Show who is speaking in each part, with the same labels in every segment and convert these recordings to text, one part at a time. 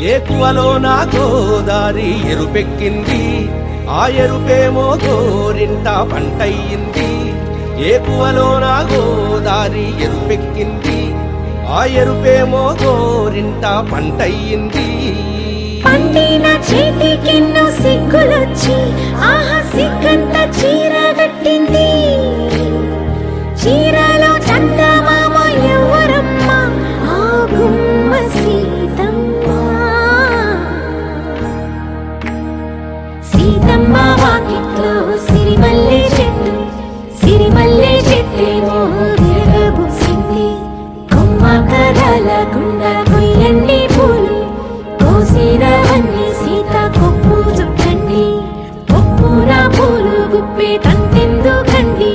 Speaker 1: ఏకువలో నా గోదారి ఎరుపెక్కింది, ఆ ఎరుపేమో గోరింట పంటయ్యింది. ఏకువలో నా గోదారి ఎరుపెక్కింది, ఆ ఎరుపేమో గోరింట పంటయ్యింది.
Speaker 2: పండిన చేతికెన్నో సిగ్గులొచ్చి ఆహా సిగ్గంత చీర కట్టింది. చీరలో చందమామ ఎవరమ్మ, ఆ గుమ్మ సీతమ్మ. సీతమ్మ వాకిట్లో సిరిమల్లె చెట్టు, సిరిమల్లె చెట్టేమో విరగబూసింది. కొమ్మ కదలకుండా కొయ్యండి పూలు, కోసిరవన్నీ సీత కొప్పు చుట్టండి. కొప్పున పూలు గుప్పే తంతెందుకండి,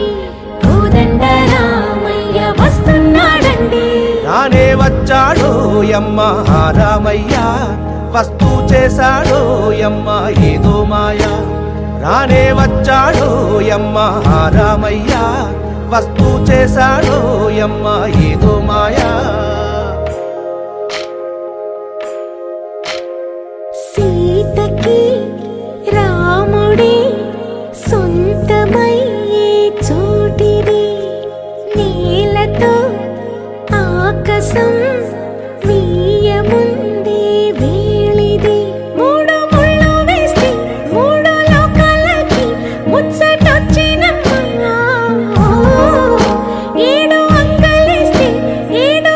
Speaker 2: కోదండ రామయ్య వస్తున్నాడండి.
Speaker 1: రానే వచ్చాడో యమ్మ రామయ్య, వస్తూ చేశాడో యమ్మ ఏదో మాయా. రానే వచ్చాడో యమ్మ రామయ్య, వస్తూ చేశాడో యమ్మ ఏదో మాయా.
Speaker 2: సీతకి రాముడే సొంతమయ్యే చోటిది, నేలతో ఆకాశం వీయముందే వేళిది. మూడు ముళ్ళు వేస్తే మూడు లోకాలకి ముచ్చటొచ్చినమ్మా. ఏడు అంగలేస్తే ఏడు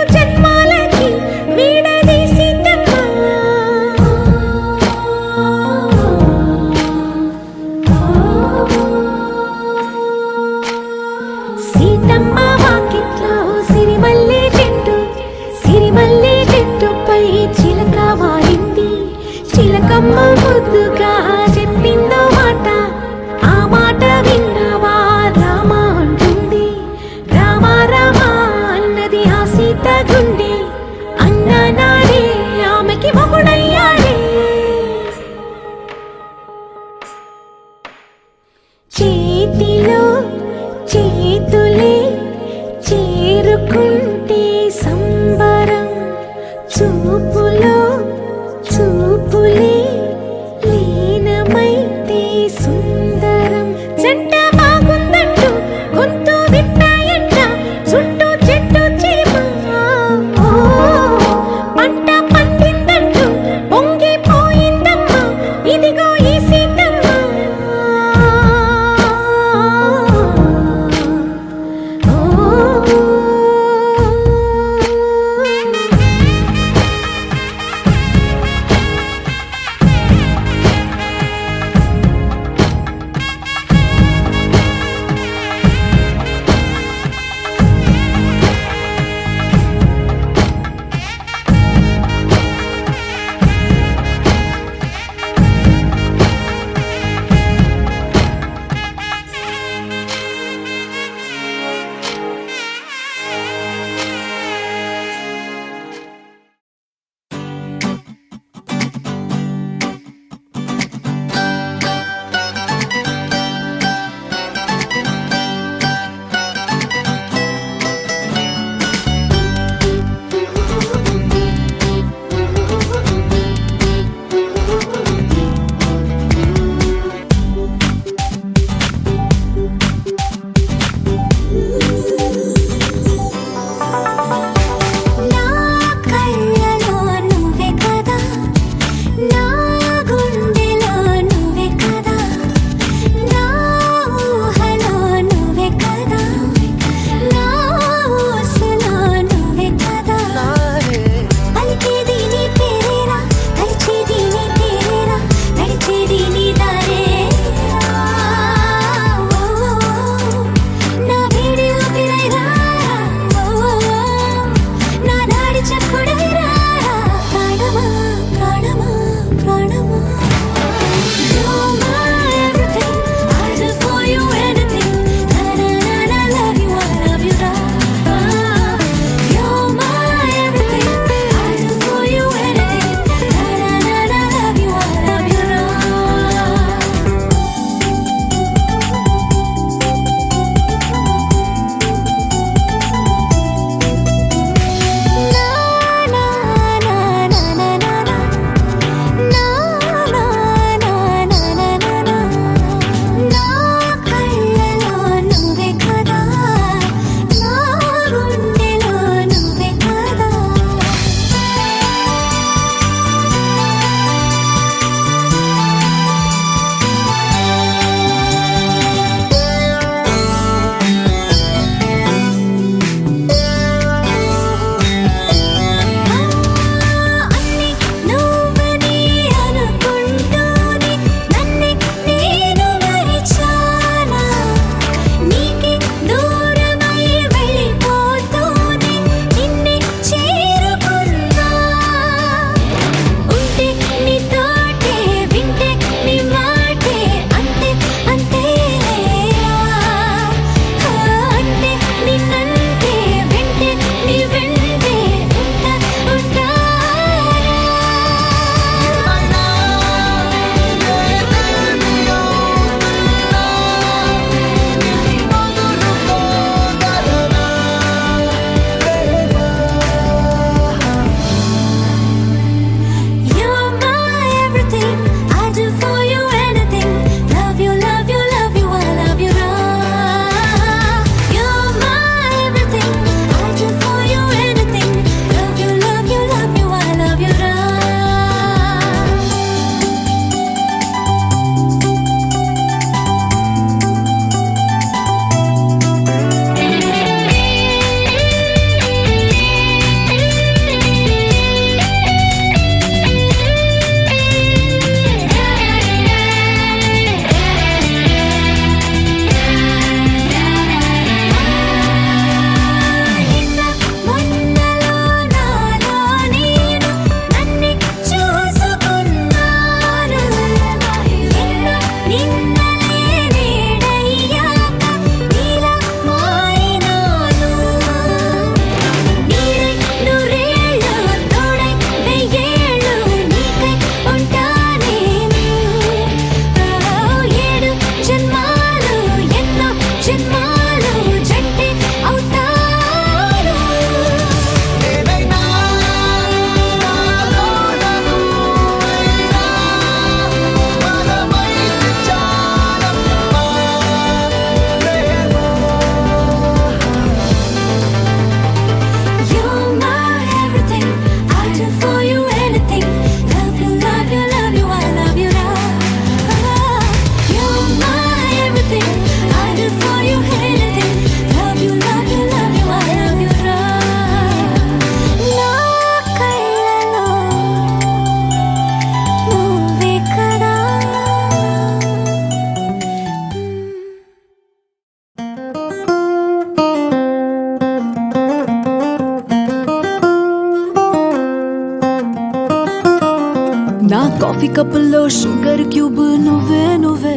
Speaker 3: కాఫీ కప్పుల్లో షుగర్ క్యూబ్ నువ్వే నువ్వే,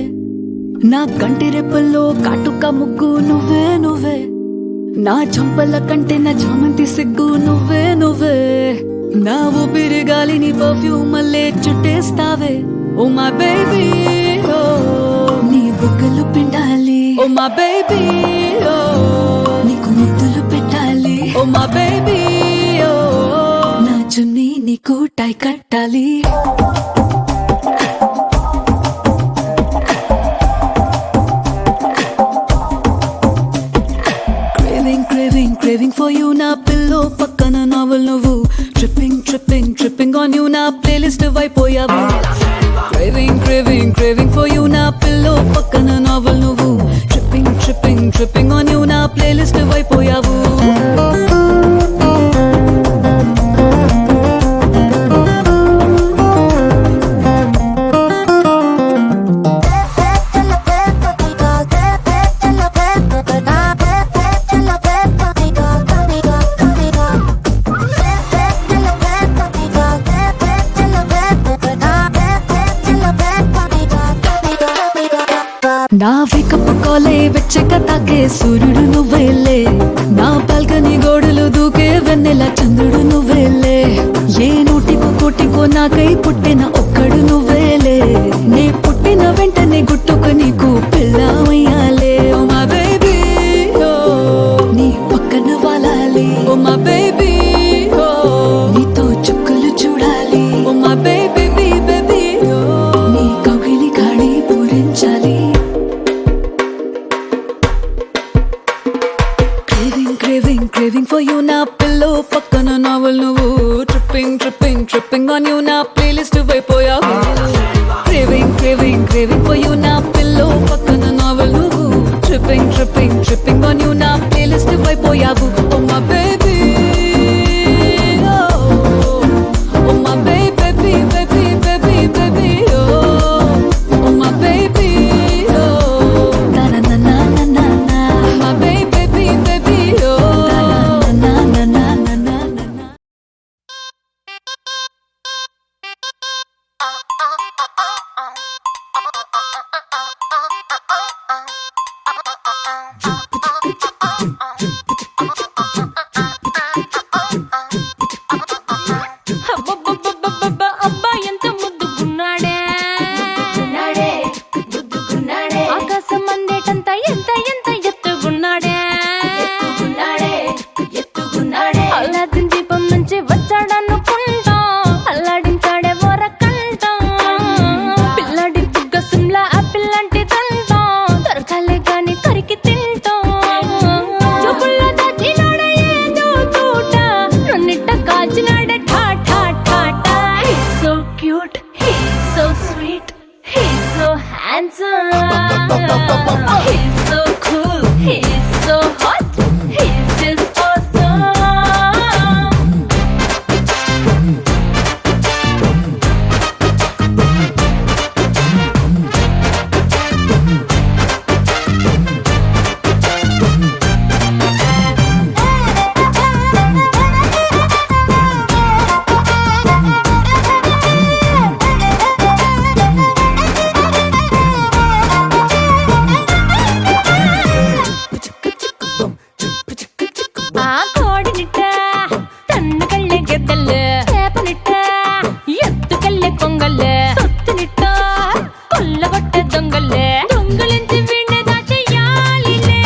Speaker 3: నా కంటి రెప్పల్లో కాటుక ముగ్గు నువ్వే నువ్వే, నా చంపల కంటే నా చామంతి సిగ్గు నువ్వే నువ్వే, నా ఊపిరి గాలిని పర్ఫ్యూమ్ మల్లే చుట్టేస్తావే. ఓ మై బేబీ ఓ నీ బుగ్గలు పిండాలి, ఓ మై బేబీ ఓ నీకు ముద్దులు పెట్టాలి, ఓ మై బేబీ ఓ నా చున్నీ నీకు టై కట్టాలి. Craving for you నా పిల్లో పక్కన నావల్ నువ్వు, tripping on you నా ప్లేలిస్ట్ అయిపోయావు. Craving for you నా పిల్లో పక్కన నావల్ నువ్వు, tripping on you నా ప్లేలిస్ట్ అయిపోయావు. నా వేకప్ కాలే వెచ్చక తాకే సూర్యుడు నువ్వేలే, నా బాల్కనీ గోడలు దూకే వెన్నెల చంద్రుడు నువ్వేలే, ఏ నూటికో కోటికో నాకై పుట్టిన ఒక్కడు నువ్వేలే, నే పుట్టిన వెంటనే గుట్టుకు నీకు పిల్లమయ్యాలే. ఓ మా బేబీ ఓ నీ పక్కన వాలాలి, ఓ మా బేబీ ఓ నీతో చుక్కలు చూడాలి, ఓ మా బేబీ బేబీ ఓ నీ కౌగిలి గాడి పూరించాలి. Craving for you నా పిల్లో పక్కన నావల్ నువ్వు, tripping on you నా ప్లేలిస్ట్ అయిపోయావు. Craving for you నా పిల్లో పక్కన నావల్ నువ్వు, tripping on you నా ప్లేలిస్ట్ అయిపోయావు. Oh my baby oh my baby oh my baby na na na na na na my baby oh na na na na na na.
Speaker 2: అబ్బా ఎంత ముద్దుగున్నాడే, ఆకాశం అందేటంత ఎంత ఎంత ఎత్తుగున్నాడే, అల్లాదిన్ దీపం నుంచి వచ్చాడనుకుంటా, అల్లాడించాడే వరకంట, పిల్లాడి బుగ్గ సిమ్లా ఆపిల్ లాంటి తంట, దొరకాలే గాని తరికి తింటా, చూపుల్లో దాచినాడే ఏదో తూట, నన్నిట్ట కాల్చినాడే ఠా ఠా ఠా ఠా. He's so cute, he's so sweet, he's so handsome, he's so cool, he's so hot, he's just awesome. ఆ కోడినిట్ట తన్ను కళ్ళే గెద్దలు, చేపనిట్ట ఎత్తు కళ్ళే కొంగలు, సొత్తునిట్ట కొల్లగొట్టే దొంగలే, దొంగలించి వీణ్ణి దాచేయాలిలే,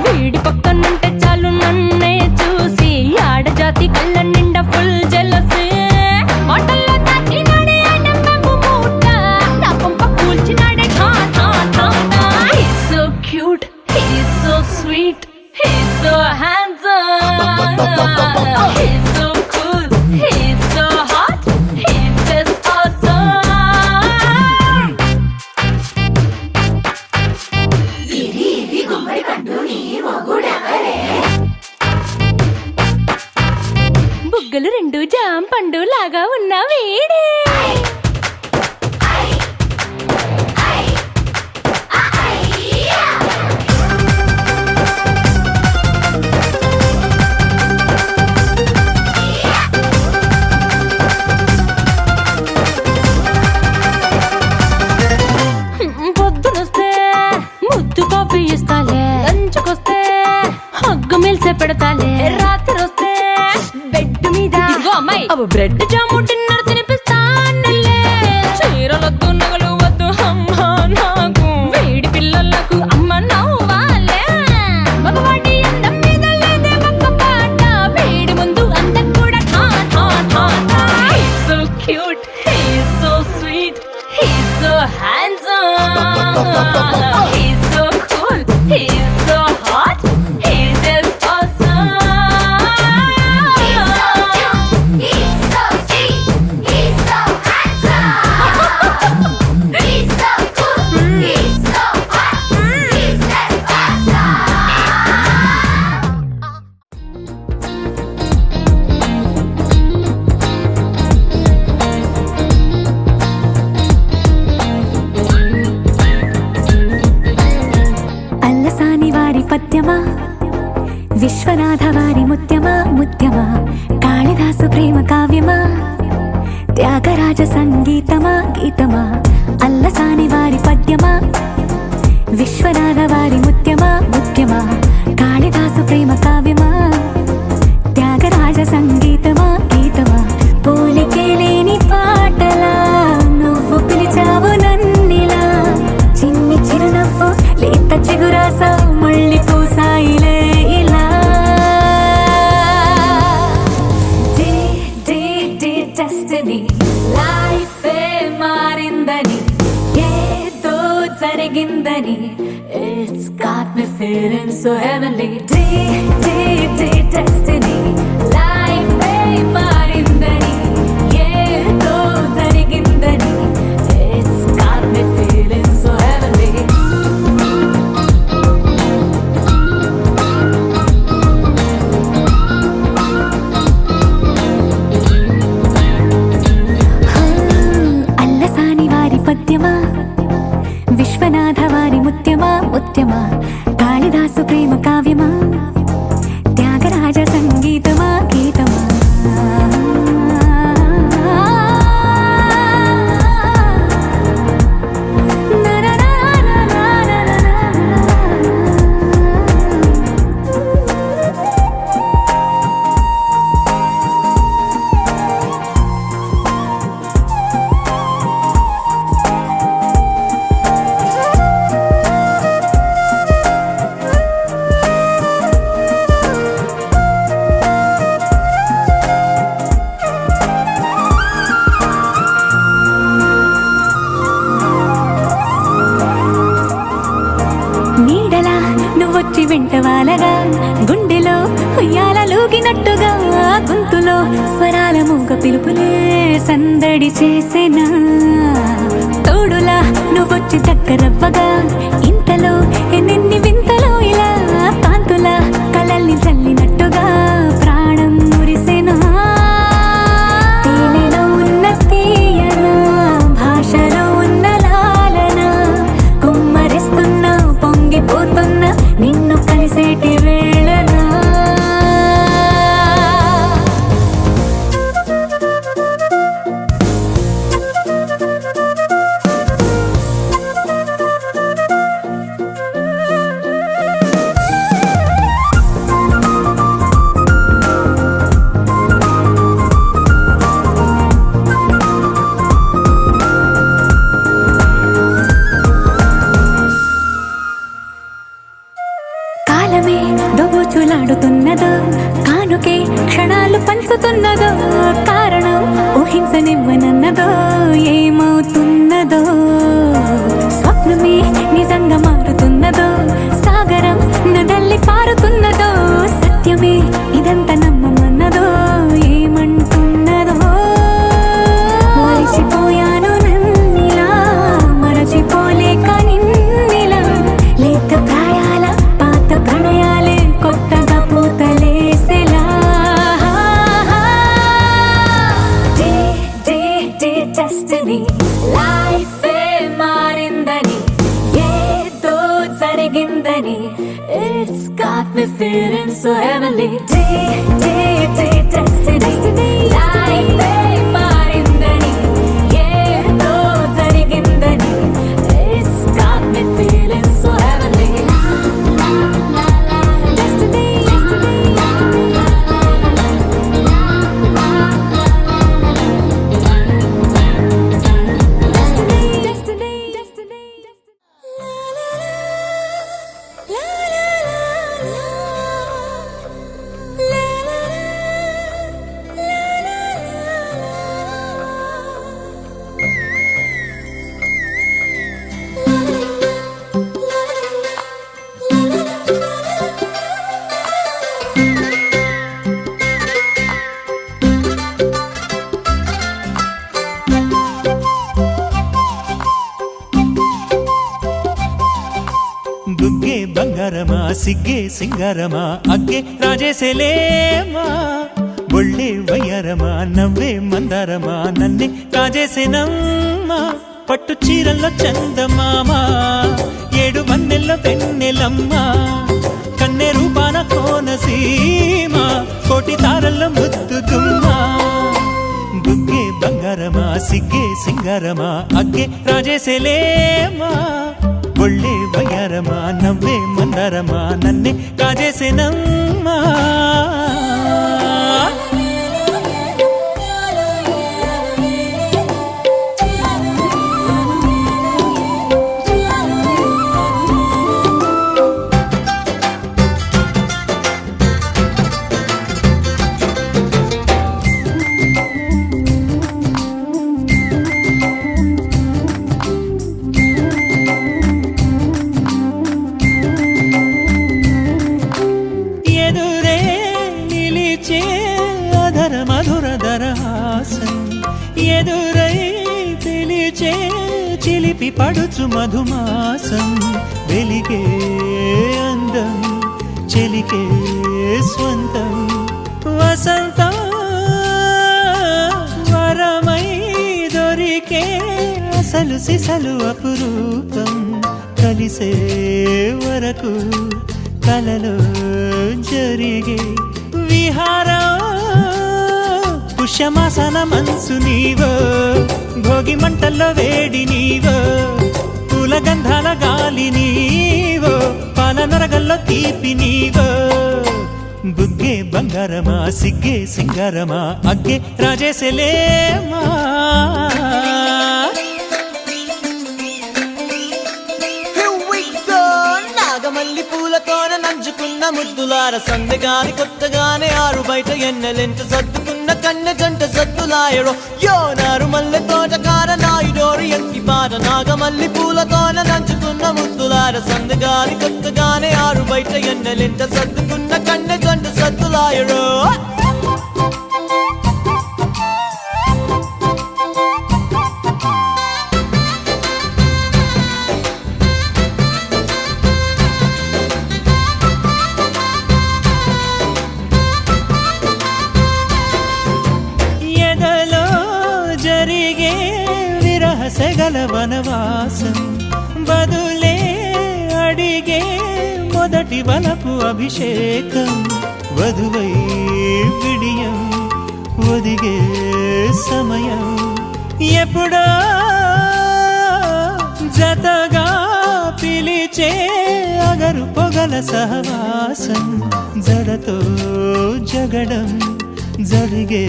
Speaker 2: వీడి పక్కనుంటే చాలు నన్నే చూసి ఆడజాతి కళ్ళ నిండా ఫుల్ జెలసీ, మాటల్లో దాచినాడే ఆయన మెమ్ము మూట, నా కొంప కూల్చినాడే ఠా ఠా ఠా ఠా. He's so cute, he's so sweet, he's so handsome, he's so cool, he's so hot, he's just awesome. బుగ్గలు రెండు జామ పండు లాగా ఉన్న వీడే, సిగ్గు మిల్సే పెడతాలే రాత్రి వస్తే బెడ్ మీద ఇదిగో అమ్మాయి అవి బ్రెడ్ జాము డిన్నర్ తినిపిస్తానులే చీరలొద్దు నగలు వద్దు అమ్మా నాకు వేడి పిల్లలకు అమ్మ నవ్వాలే మగవాడి అందం మీద లేదే ఒక్క పాట వేడి ముందు అందం కూడా He's so cute, he's so sweet, he's so handsome, he's so cool, he's so hot, he's just awesome.
Speaker 4: He's so cute, he's so sweet, he's so handsome. He's so cool, he's so hot, he's just awesome.
Speaker 3: Allasani వారి పద్యమా విశ్వనాథ వారి ముత్యమా ముత్యమా కాళిదాసు ప్రేమ కావ్యమా త్యాగరాజ సంగీతమా గీతమా అల్లసాని వారి పద్యమా విశ్వనాథ వారి ముత్యమా ముత్యమా కాళిదాసు ప్రేమ కావ్యమా త్యాగరాజ సంగీతమా గీతమా పోలికే లేని పాటలా నువ్వు పిలిచావు నన్నిలా చిన్ని చిరునవ్వు లేత చిగురాసావు మళ్ళీ పూసాయిలే ఇలా డెస్టినీ లైఫే మారిందని ఏదో జరిగిందని it's got me feeling so heavenly destiny లైఫే మారిందని ఏదో జరిగిందని it's got me feeling so heavenly Allasani వారి పద్యమా విశ్వనాథ వారి ముత్యమా ముత్యమా కాళిదాసు ప్రేమ కావ్యమా త్యాగరాజ సంగీతమా గీతమా నీడలా నువ్వొచ్చి వెంటవాలగా గుండెలో ఉయ్యాల లూగినట్టుగా గొంతులో స్వరాల మూగ పిలుపులే సందడి చేసేనా తోడులా నువ్వొచ్చి దగ్గరవ్వగా ఇంతలో ఎన్నెన్ని వింతలో ఇలా కాంతులా కలల్ని చల్లినట్టుగా ప్రాణం మురిసెనా తేనెలో ఉన్న తీయన భాషలో ఉన్న లాలన కుమ్మరిస్తున్నా పొంగిపోతున్నా నిన్ను కలిసేటి వేళనా కాలమే దోబూచులాడుతున్నదో కానుకే క్షణాలు పంచుతున్నదో కారణం ఊహించనివ్వనన్నదో ఏమవుతున్నదో స్వప్నమే నిజంగా మారుతున్నదో సాగరం నడల్లి పారుతున్నదో సత్యమే ఇదంతా నమ్మమన్నదో ఏమంటున్నదో మరిచిపోయాను నన్నిలా మరచిపోలేక నిన్నిలా లేత ప్రాయాల పాత ప్రణయాలే కొత్తగా పూతలేసెలా డెస్టినీ లైఫే మారిందని ఏదో జరిగిందని it's got me feeling so heavenly destiny లైఫే మారిందని ఏదో జరిగిందని it's got me feeling so heavenly destiny
Speaker 5: సిగ్గే సింగారమా అగ్గే రాజేసేలేమా ఒళ్ళే వయ్యారమా నవ్వే మందారమా నన్నే కాజేసేనమ్మా పట్టు చీరల్లో చందమామా 7 వన్నెల్లో వెన్నెలమ్మా కన్నె రూపాన కోనసీమ కోటి తారల్లో ముద్దుగుమ్మా బుగ్గే బంగారమా సిగ్గే సింగారమా అగ్గే రాజేసేలేమా ఒళ్ళే వయ్యారమా నవ్వే మందారమా నన్నే కాజేసేనమ్మా ఎదురై పిలిచే చిలిపి పడుచు మధుమాసం వెలిగే అందం చెలికే స్వంతం వసంతం వరమై దొరికే అసలు సిసలు అపురూపం కలిసే వరకు కలలో జరిగే విహారం పుష్యమాసన మనసు నీవో భోగి మంటల్లో వేడి నీవో పూల గంధాల గాలి నీవో పాల నరగల్లో తీపి నీవో బుగ్గే బంగారమా సిగ్గే సింగారమా అగ్గే రాజేసేలేమా
Speaker 6: నాగమల్లి పూలతోన నంచుకున్న ముద్దులార సందగాని కొత్తగానే ఆరు బయట ఎన్నెలెంట సర్దుకున్న కన్నె జంట సద్దులాయడో యో నారు మల్లె తోటకార నాయుడోరు ఎంకి పాట నాగమల్లి పూలతోన నంచుకున్న ముద్దులార సందగాని కొత్తగానే ఆరు బయట ఎన్నెలెంట సర్దుకున్న కన్నె జంట సద్దులాయడో
Speaker 5: సెగల వనవాసం బదులే అడిగే మొదటి వలపు అభిషేకం వధువై విడియం ఒదిగే సమయం ఎప్పుడో జతగా పిలిచే అగరు పొగల సహవాసం జడతో జగడం జరిగే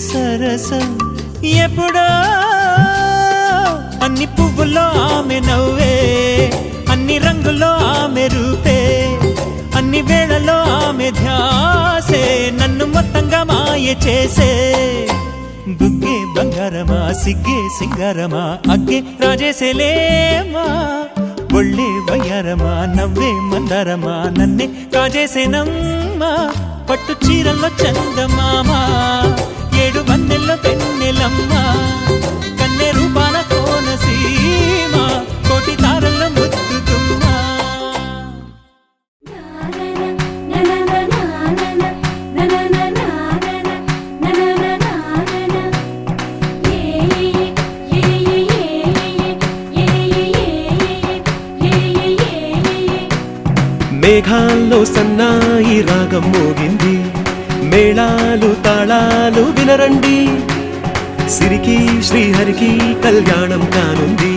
Speaker 5: సరసం ఎప్పుడో అన్ని పువ్వుల్లో ఆమె నవ్వే అన్ని రంగుల్లో ఆమె రూపే అన్ని వేళలో ఆమె ధ్యాసే నన్ను మొత్తంగా మాయ చేసే బుగ్గే బంగారమా సిగ్గే సింగారమా అగ్గే రాజేసేలేమా ఒళ్ళే వయ్యారమా నవ్వే మందారమా నన్నే కాజేసేనమ్మా పట్టు చీరల్లో చందమామా 7 వన్నెల్లో వెన్నెలమ్మా కన్నె రూపాన కోనసీమ కోటి తారల్లో ముద్దుగుమ్మా
Speaker 1: మేఘాల్లో సన్నాయి రాగం మోగింది మేళాలు తాళాలు వినరండి సిరికి శ్రీహరికి కళ్యాణం కానుంది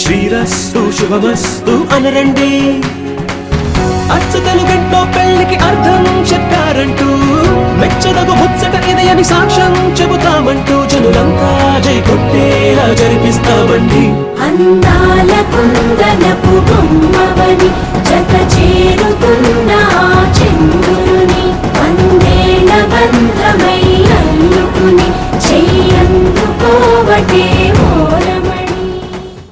Speaker 1: శ్రీరస్తు శుభమస్తు అనరండి అచ్చతలు గంటో పెళ్లికి అర్థం చెప్పారంటూ మెచ్చదగు ముచ్చట ఇది అని సాక్ష్యం చెబుతామంటూ జనులంతా జై కొట్టేలా జరిపిస్తామండి
Speaker 4: అందాల కుందనపు బొమ్మవని